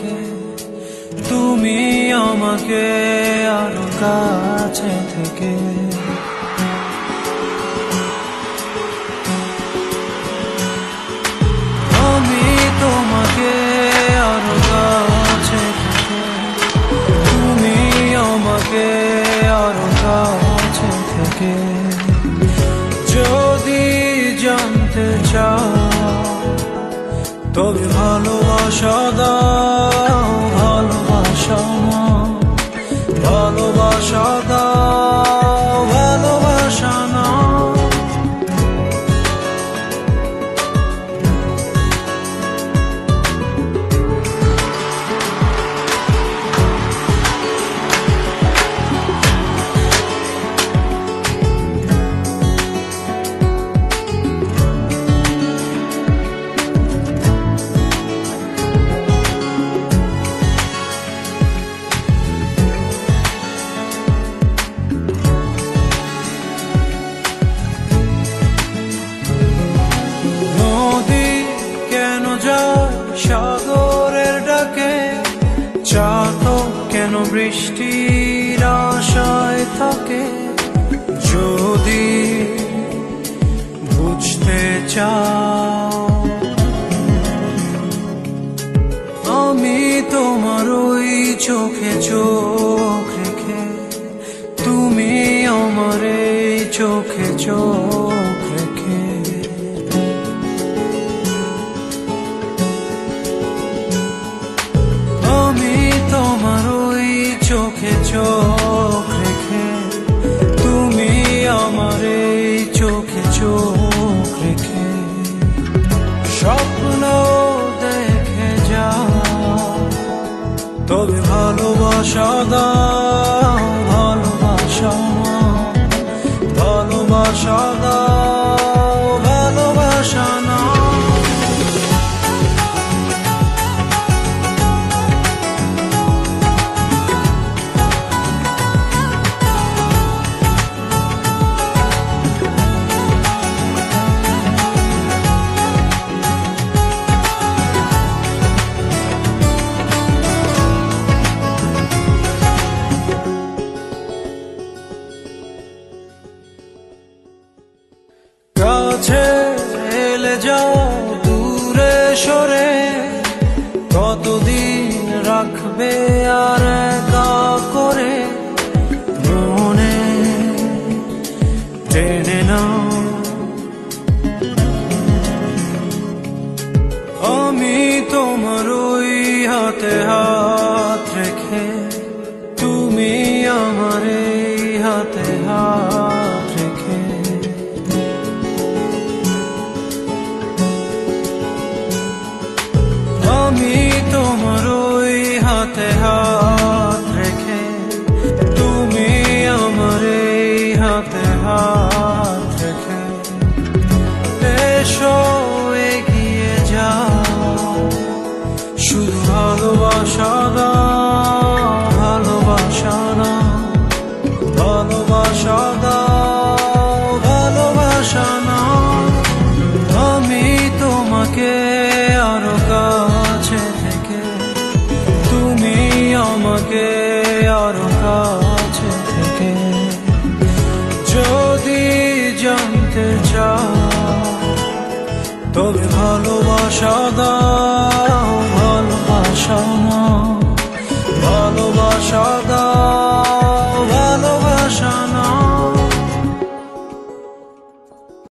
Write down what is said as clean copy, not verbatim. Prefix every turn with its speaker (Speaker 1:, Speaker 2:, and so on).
Speaker 1: রেখে তুমি আমাকে আরো কাছে থেকে আমি তোমাকে আরো কাছে থেকে তুমি আমাকে আরো কাছে থেকে যদি জানতে চাও তবে ভালোবাসা দাও, ভালোবাসা না, ভালোবাসা দাও, ভালোবাসা না। সাগরের ডাকে চাতক কেন বৃষ্টির আশায় থাকে যদি বুঝতে চাও আমি তোমার ওই চোখে চোখ রেখে তুমি আমার এই চোখে চোখ রেখে তোমার ওই চোখে চোখ রেখে তুমি আমার এই চোখে চোখ রেখে স্বপ্ন দেখে যাও তবে ভালোবাসা দাও, ভালোবাসা না, ভালোবাসা দাও, ভালোবাসা না। কাছে এলে যাও দূরে সরে কতদিন রাখবে আর একা করে মনে টেনে নাও আমি তোমার ওই হাতে হাত রেখে তুমি আমার এই হাতে হাত রেখে আমি তোমার ওই হাতে হাত রেখে তুমি আমার এই হাতে হাত রেখে এসো এগিয়ে যাও শুধু ভালোবাসা দাও, ভালোবাসা না, ভালোবাসা দাও, ভালোবাসা না। আমি তোমাকে আরো কাছে থেকে তুমি আমাকে আরো কাছে থেকে যদি জানতে চাও তবে ভালোবাসা দাও, ভালোবাসা না, ভালোবাসা